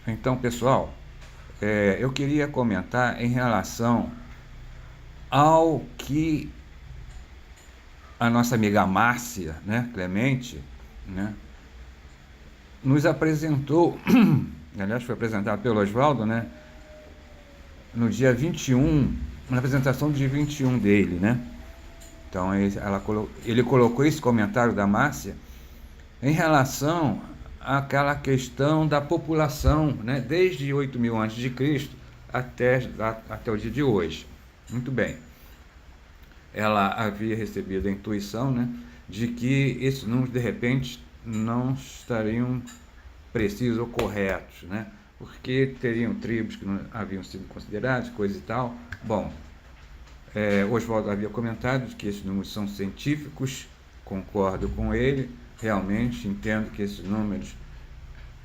Então, pessoal, eu queria comentar em relação ao que a nossa amiga Márcia, né, Clemente, né, nos apresentou, aliás, foi apresentado pelo Oswaldo, né, no dia 21, na apresentação do dia 21 dele, né? Então, ele colocou esse comentário da Márcia em relação àquela questão da população, né, desde 8.000 a.C. até o dia de hoje. Muito bem. Ela havia recebido a intuição, né, de que esses números, de repente, não estariam precisos ou corretos, né, porque teriam tribos que não haviam sido consideradas, coisa e tal. Bom, Oswaldo havia comentado que esses números são científicos, concordo com ele, realmente entendo que esses números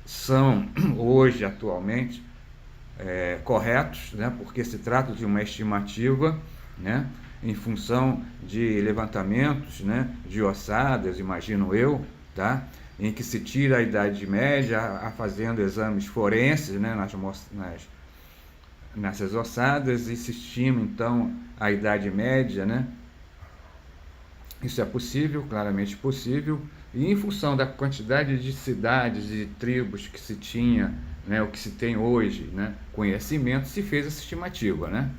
são, hoje, atualmente, corretos, né, porque se trata de uma estimativa, né, em função de levantamentos, né, de ossadas, imagino eu, tá, em que se tira a idade média, fazendo exames forenses, né, nessas ossadas, e se estima então a idade média, né? Isso é possível, claramente possível, e em função da quantidade de cidades e tribos que se tinha, né, o que se tem hoje, né, conhecimento, se fez essa estimativa, né?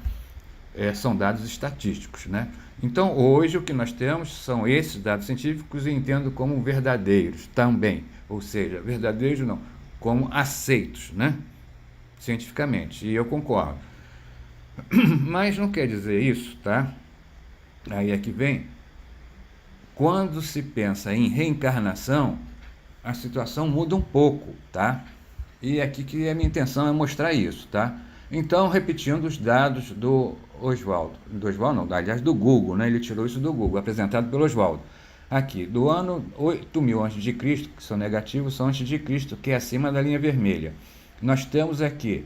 São dados estatísticos, né? Então, hoje o que nós temos são esses dados científicos e entendo como verdadeiros também, ou seja, verdadeiros não, como aceitos, né? Cientificamente, e eu concordo. Mas não quer dizer isso, tá? Aí é que vem. Quando se pensa em reencarnação, a situação muda um pouco, tá? E aqui que a minha intenção é mostrar isso, tá? Então, repetindo os dados do Oswaldo, não, aliás, do Google, né? Ele tirou isso do Google, apresentado pelo Oswaldo. Aqui, do ano 8.000 a.C., que são negativos, são antes de Cristo, que é acima da linha vermelha. Nós temos aqui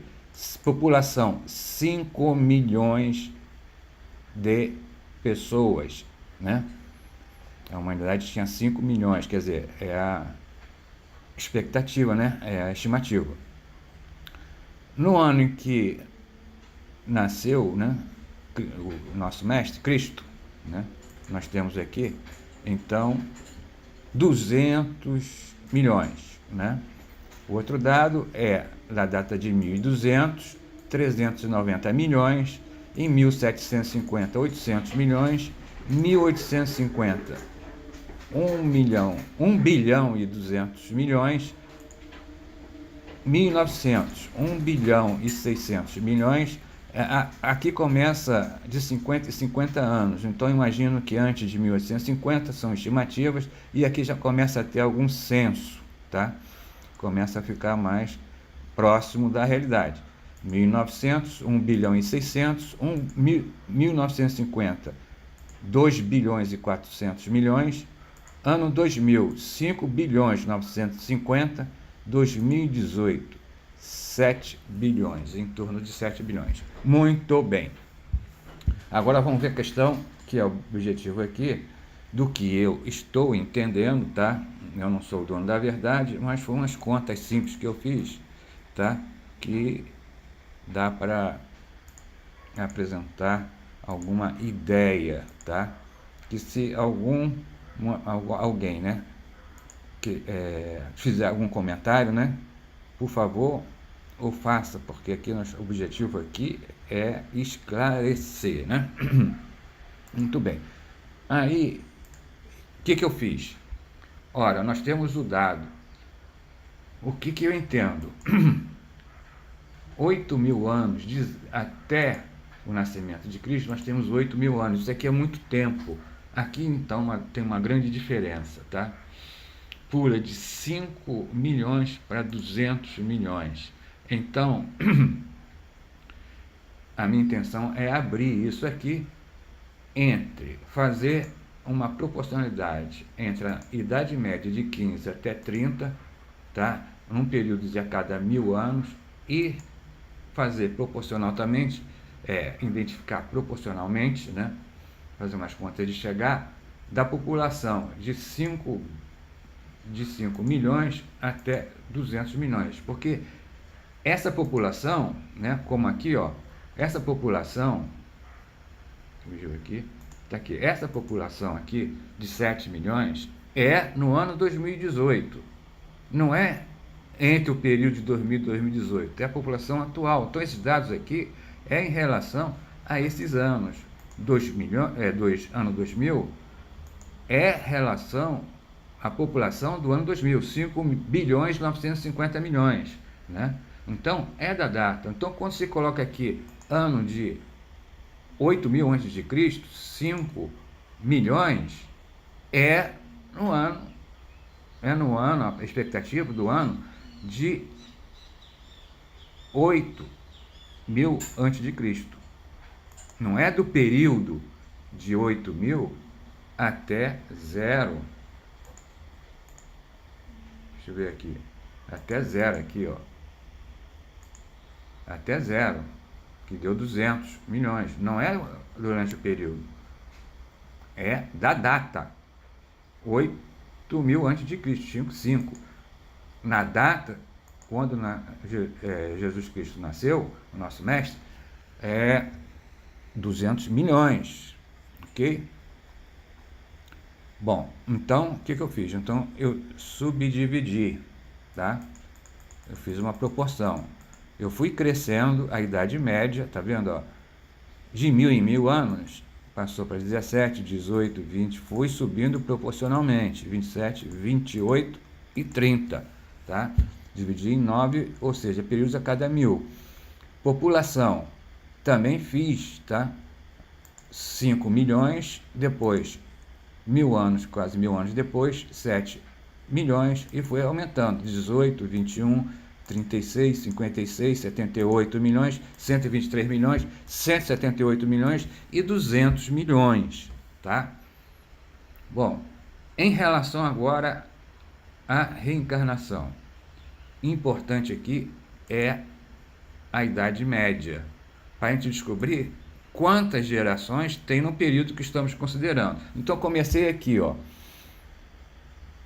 população 5 milhões de pessoas, né? A humanidade tinha 5 milhões, quer dizer, é a expectativa, né? É a estimativa. No ano em que nasceu, né, o nosso mestre, Cristo, né, nós temos aqui, então, 200 milhões, né? O outro dado é da data de 1200, 390 milhões, em 1750, 800 milhões, 1850, 1 bilhão e 200 milhões, 1900, 1 bilhão e 600 milhões. Aqui começa de 50 em 50 anos, então imagino que antes de 1850 são estimativas, e aqui já começa a ter algum censo, tá? Começa a ficar mais próximo da realidade. 1900, 1 bilhão e 600, 1950, 2 bilhões e 400 milhões, ano 2000, 5 bilhões 950, 2018, 7 bilhões, em torno de 7 bilhões. Muito bem. Agora vamos ver a questão, que é o objetivo aqui, do que eu estou entendendo, tá? Eu não sou o dono da verdade, mas foram umas contas simples que eu fiz, tá? Que dá para apresentar alguma ideia, tá? Que se alguém, né, que fizer algum comentário, né, por favor, o faça, porque aqui nosso objetivo aqui é esclarecer, né? Muito bem. Aí, o que eu fiz? Ora, nós temos o dado. O que eu entendo? 8.000 anos, até o nascimento de Cristo, nós temos 8.000 anos. Isso aqui é muito tempo. Aqui, então, tem uma grande diferença, tá? Pula de 5 milhões para 200 milhões. Então, a minha intenção é abrir isso aqui fazer uma proporcionalidade entre a idade média de 15 até 30, tá? Num período de a cada 1.000 anos, e fazer proporcionalmente, identificar proporcionalmente, né? Fazer umas contas de chegar da população de 5 de 5 milhões até 200 milhões, porque essa população, né, como aqui, ó, essa população, fugiu aqui, tá aqui, essa população aqui de 7 milhões é no ano 2018, não é entre o período de 2000 e 2018, é a população atual. Então esses dados aqui é em relação a esses anos. 2 milhões, ano 2000 é relação à população do ano 2000, 5 bilhões 950 milhões, né? Então é da data. Então quando se coloca aqui ano de 8.000 antes de Cristo, 5 milhões é no ano, a expectativa do ano de 8.000 antes de Cristo. Não é do período de 8.000 até zero. Deixa eu ver aqui. Até zero aqui, ó. Até zero, que deu 200 milhões. Não é durante o período. É da data. 8.000 antes de Cristo, 5. Na data, quando Jesus Cristo nasceu, o nosso mestre, é 200 milhões, ok? Bom, então, o que eu fiz? Então, eu subdividi, tá? Eu fiz uma proporção. Eu fui crescendo a idade média, tá vendo, ó? De 1.000 em 1.000 anos, passou para 17, 18, 20, fui subindo proporcionalmente, 27, 28 e 30, tá? Dividi em 9, ou seja, períodos a cada 1.000. População, também fiz, tá? 5 milhões, depois 1.000 anos, quase 1.000 anos depois, 7 milhões, e foi aumentando, 18, 21, 36, 56, 78 milhões, 123 milhões, 178 milhões e 200 milhões, tá? Bom, em relação agora à reencarnação, importante aqui é a Idade Média, para a gente descobrir quantas gerações tem no período que estamos considerando. Então comecei aqui, ó.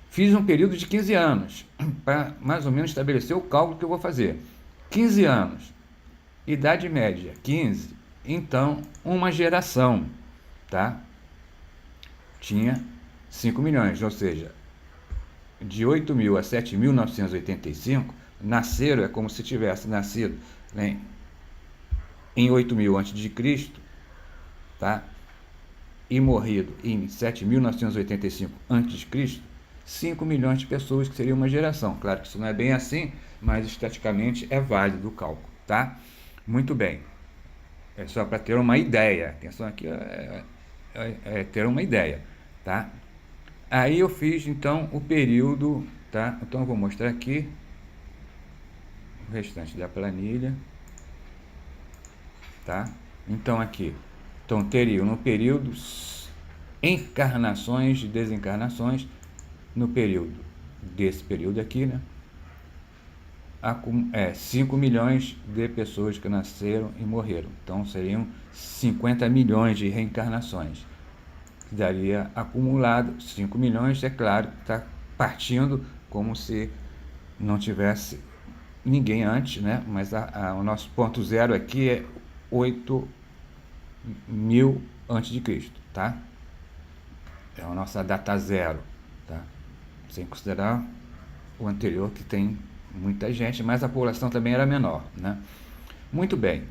Fiz um período de 15 anos, para mais ou menos estabelecer o cálculo que eu vou fazer. 15 anos, Idade Média, 15. Então, uma geração, tá? Tinha 5 milhões, ou seja, de 8.000 a 7.985, nasceram, é como se tivesse nascido, né, em 8.000 a.C., tá? E morrido em 7.985 a.C., 5 milhões de pessoas, que seria uma geração. Claro que isso não é bem assim, mas estatisticamente é válido o cálculo, tá? Muito bem. É só para ter uma ideia. Atenção aqui, ter uma ideia, tá? Aí eu fiz, então, o período, tá? Então eu vou mostrar aqui o restante da planilha, tá? Então aqui, então teriam no período encarnações e desencarnações, no período, desse período aqui, né? 5 milhões de pessoas que nasceram e morreram. Então seriam 50 milhões de reencarnações. Que daria acumulado 5 milhões, é claro, está partindo como se não tivesse ninguém antes, né? Mas o nosso ponto zero aqui é 8.000 antes de Cristo, tá? É a nossa data zero, tá? Sem considerar o anterior, que tem muita gente, mas a população também era menor, né? Muito bem.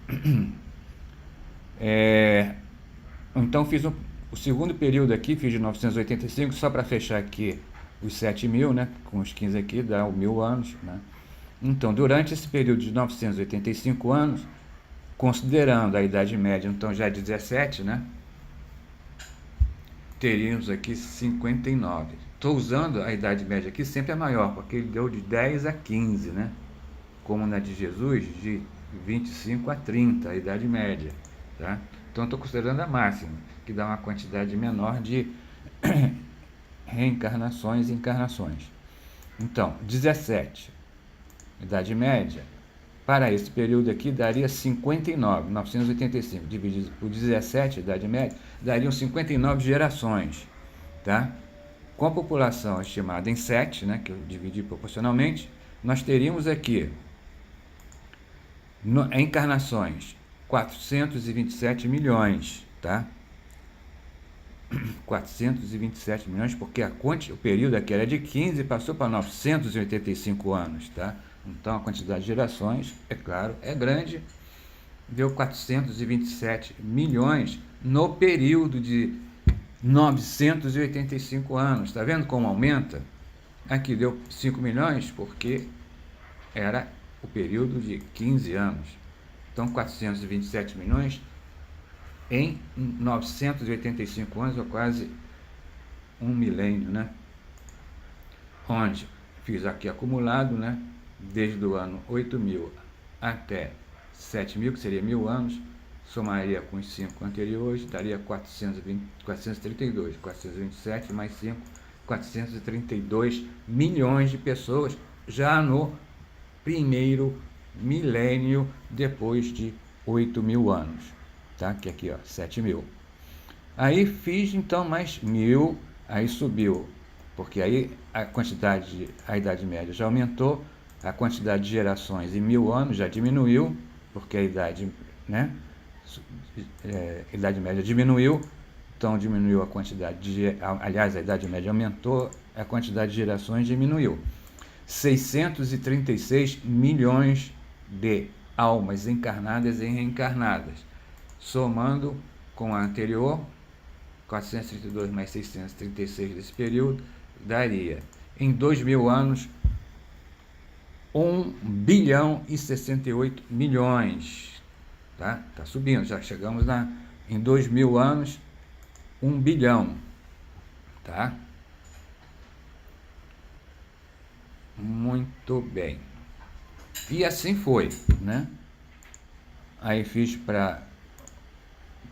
Então fiz o segundo período aqui, fiz de 985, só para fechar aqui os 7.000, né? Com os 15 aqui, dá 1.000 anos, né? Então, durante esse período de 985 anos, considerando a Idade Média, então já 17, né? Teríamos aqui 59. Estou usando a Idade Média aqui, sempre é maior, porque ele deu de 10 a 15, né? Como na de Jesus, de 25 a 30, a Idade Média, tá? Então estou considerando a máxima, que dá uma quantidade menor de reencarnações e encarnações. Então, 17, Idade Média, para esse período aqui daria 59, 985, dividido por 17, Idade Média, dariam 59 gerações, tá? Com a população estimada em 7, né, que eu dividi proporcionalmente, nós teríamos aqui encarnações 427 milhões, tá? 427 milhões, porque o período aqui era de 15 e passou para 985 anos, tá? Então a quantidade de gerações, é claro, é grande, deu 427 milhões no período de 985 anos. Tá vendo como aumenta? Aqui deu 5 milhões porque era o período de 15 anos. Então 427 milhões em 985 anos, ou quase um milênio, né? Onde fiz aqui acumulado, né? Desde o ano 8.000 até 7.000, que seria 1.000 anos, somaria com os 5 anteriores, daria 432, 427 mais 5, 432 milhões de pessoas já no primeiro milênio depois de 8.000 anos, tá? Que aqui, ó, 7.000. Aí fiz então mais 1.000, aí subiu, porque aí a Idade Média já aumentou, a quantidade de gerações em 1.000 anos já diminuiu, porque a idade, né? A Idade Média diminuiu, então diminuiu a quantidade aliás, a Idade Média aumentou, a quantidade de gerações diminuiu. 636 milhões de almas encarnadas e reencarnadas, somando com a anterior, 432 mais 636 desse período, daria, em 2.000 anos, 1 bilhão e 68 milhões. Tá subindo, já chegamos em 2.000 anos, 1 bilhão. Tá? Muito bem. E assim foi, né? Aí fiz para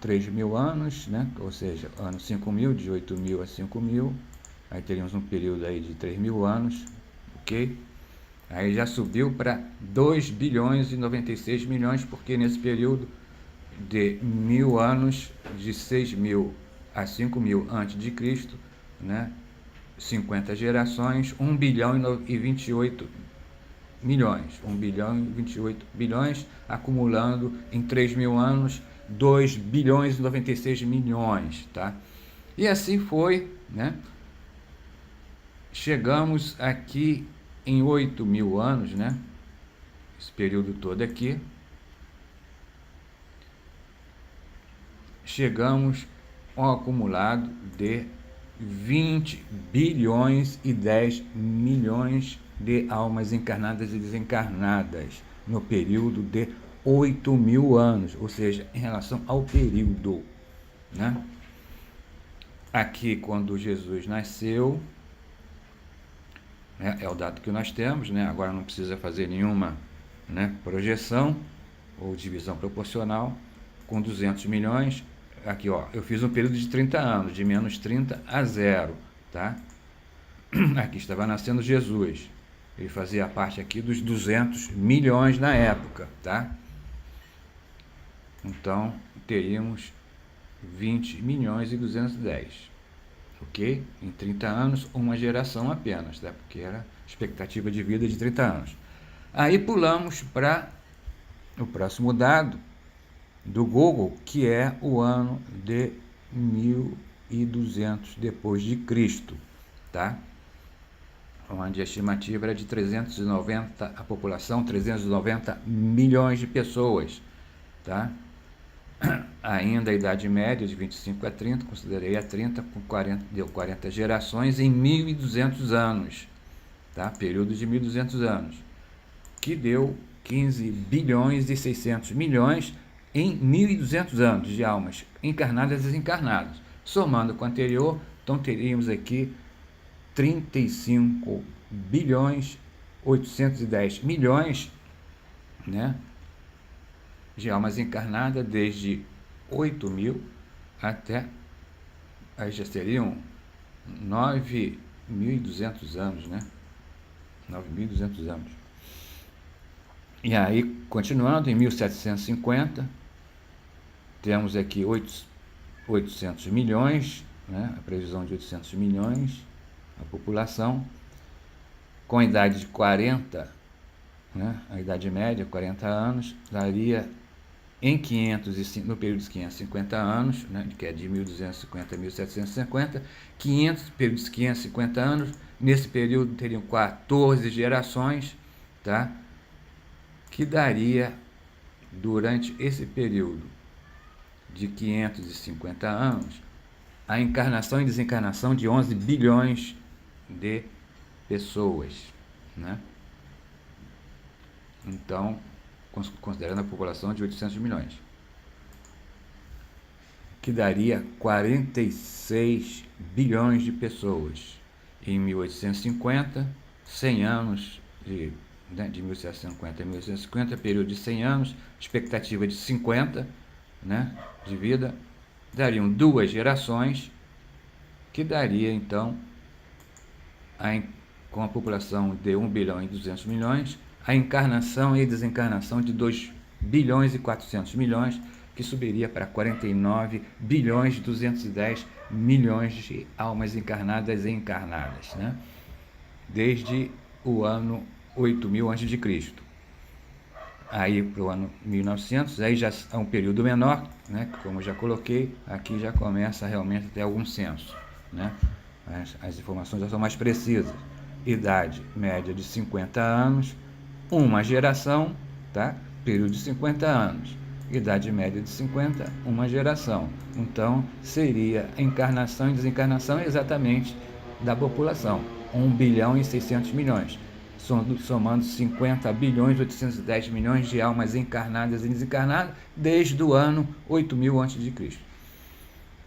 3.000 anos, né? Ou seja, ano 5.000, de 8.000 a 5.000. Aí teríamos um período aí de 3.000 anos, ok? Aí já subiu para 2 bilhões e 96 milhões, porque nesse período de 1.000 anos, de 6.000 a 5.000 antes de Cristo, né? 50 gerações, 1 bilhão e 28 milhões. 1 bilhão e 28 bilhões, acumulando em 3.000 anos, 2 bilhões e 96 milhões, tá? E assim foi, né? Chegamos aqui em 8.000 anos, né? Esse período todo aqui. Chegamos ao acumulado de 20 bilhões e 10 milhões de almas encarnadas e desencarnadas no período de 8.000 anos, ou seja, em relação ao período, né? Aqui, quando Jesus nasceu, né, é o dado que nós temos, né? Agora não precisa fazer nenhuma, né, projeção ou divisão proporcional, com 200 milhões. Aqui, ó, eu fiz um período de 30 anos, de menos 30 a 0, tá? Aqui estava nascendo Jesus. Ele fazia parte aqui dos 200 milhões na época, tá? Então, teríamos 20 milhões e 210, ok? Em 30 anos, uma geração apenas, tá? Porque era expectativa de vida de 30 anos. Aí pulamos para o próximo dado do Google, que é o ano de 1.200 depois de Cristo, tá? Onde a estimativa era de 390, a população 390 milhões de pessoas, tá? Ainda a Idade Média de 25 a 30, considerei a 30, com 40, deu 40 gerações em 1.200 anos, tá? Período de 1.200 anos, que deu 15 bilhões e 600 milhões em 1.200 anos de almas encarnadas e desencarnadas. Somando com o anterior, então teríamos aqui 35 bilhões 810 milhões, né, de almas encarnadas desde 8.000 até, aí já seriam 9.200 anos, né? 9.200 anos. E aí, continuando, em 1750, temos aqui 800 milhões, né? A previsão de 800 milhões. a população, com a idade de 40, né, a idade média, 40 anos, daria no período de 550 anos, né, que é de 1250 a 1750, 500, período de 550 anos, nesse período teriam 14 gerações, tá, que daria, durante esse período de 550 anos, a encarnação e desencarnação de 11 bilhões de pessoas, né? Então, considerando a população de 800 milhões, que daria 46 bilhões de pessoas em 1850, 100 anos de 1750 a 1850, período de 100 anos, expectativa de 50, né, de vida, dariam 2 gerações, que daria então, com a população de 1 bilhão e 200 milhões, a encarnação e desencarnação de 2 bilhões e 400 milhões, que subiria para 49 bilhões e 210 milhões de almas encarnadas e encarnadas, né? Desde o ano 8000 a.C. Aí para o ano 1900, aí já é um período menor, né? Como eu já coloquei, aqui já começa realmente a ter algum senso, né? As informações já são mais precisas. Idade média de 50 anos, uma geração, tá? Período de 50 anos. Idade média de 50, uma geração. Então, seria a encarnação e desencarnação exatamente da população. 1 bilhão e 600 milhões. Somando 50 bilhões e 810 milhões de almas encarnadas e desencarnadas desde o ano 8000 a.C.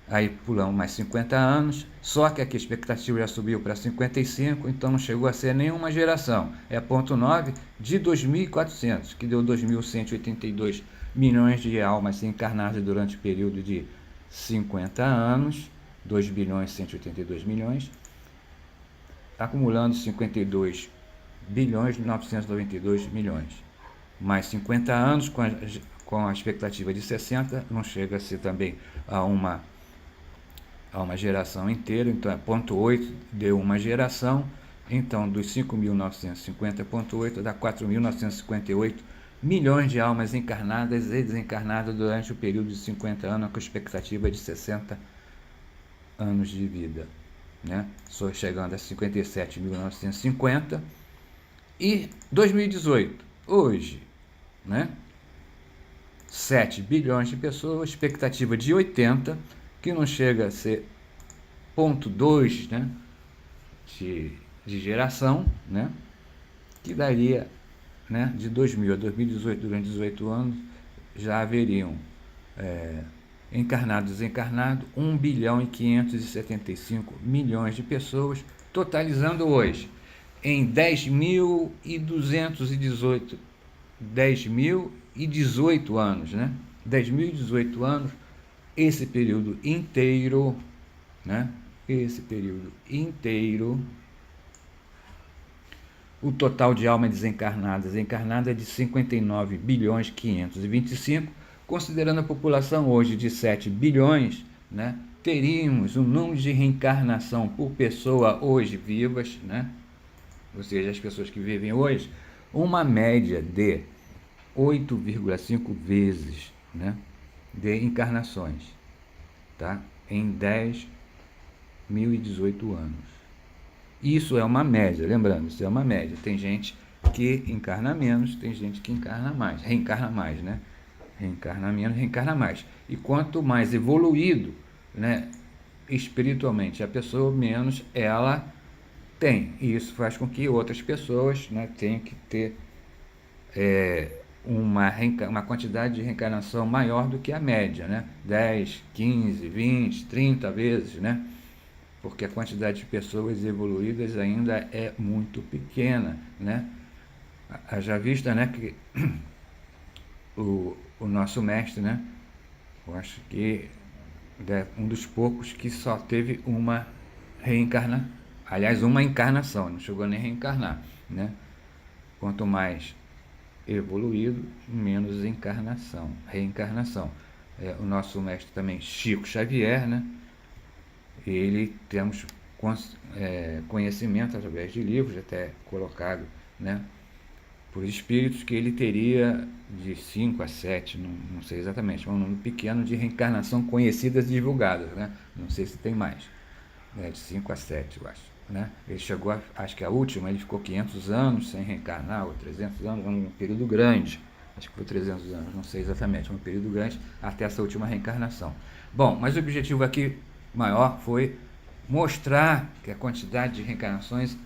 Aí pulamos mais 50 anos, só que aqui a expectativa já subiu para 55, então não chegou a ser nenhuma geração. É ponto 9 de 2.400, que deu 2.182 milhões de almas encarnadas durante o período de 50 anos, 2 bilhões e 182 milhões, acumulando 52 bilhões e 992 milhões. Mais 50 anos com a expectativa de 60, não chega a ser também a uma geração inteira, então é 0,8 deu uma geração, então dos 5.950,8 dá 4.958 milhões de almas encarnadas e desencarnadas durante o período de 50 anos, com expectativa de 60 anos de vida, né? Só chegando a 57.950. E 2018, hoje, né? 7 bilhões de pessoas, expectativa de 80, que não chega a ser 0,2, né, de geração, né, que daria, né, de 2000 a 2018, durante 18 anos, já haveriam encarnados e desencarnados 1 bilhão e 575 milhões de pessoas, totalizando hoje em 10.018 anos, né? 10.018 anos, esse período inteiro, né? Esse período inteiro, o total de almas desencarnadas e encarnadas é de 59 bilhões 525, considerando a população hoje de 7 bilhões, né? Teríamos um número de reencarnação por pessoa hoje vivas, né? Ou seja, as pessoas que vivem hoje, uma média de 8,5 vezes, né, de encarnações, tá? Em 10.018 anos. Isso é uma média, lembrando, isso é uma média. Tem gente que encarna menos, tem gente que encarna mais, reencarna mais, né? Reencarna menos, reencarna mais. E quanto mais evoluído, né, espiritualmente a pessoa, menos ela tem. E isso faz com que outras pessoas, né, tenham que ter uma quantidade de reencarnação maior do que a média, né? 10, 15, 20, 30 vezes, né? Porque a quantidade de pessoas evoluídas ainda é muito pequena, né? Haja vista, né, que o nosso mestre, né, eu acho que é um dos poucos que só teve uma reencarnação, aliás, uma encarnação, não chegou nem a reencarnar, né? Quanto mais evoluído, menos reencarnação. O nosso mestre também, Chico Xavier, né? Ele temos conhecimento através de livros, até colocado, né, por espíritos, que ele teria de 5 a 7, não sei exatamente, mas um número pequeno de reencarnação conhecidas e divulgadas, né? Não sei se tem mais, né? De 5 a 7, eu acho. Né? Ele chegou, acho que a última, ele ficou 500 anos sem reencarnar, ou 300 anos, um período grande, acho que foi 300 anos, não sei exatamente, um período grande até essa última reencarnação. Bom, mas o objetivo aqui maior foi mostrar que a quantidade de reencarnações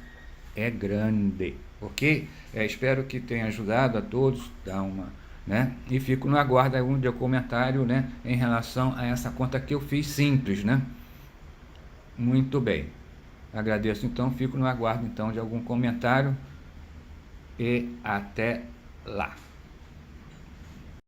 é grande, ok? Espero que tenha ajudado a todos, dar uma, né? E fico no aguardo de um comentário, né, em relação a essa conta que eu fiz simples, né? Muito bem. Agradeço então, fico no aguardo então de algum comentário e até lá.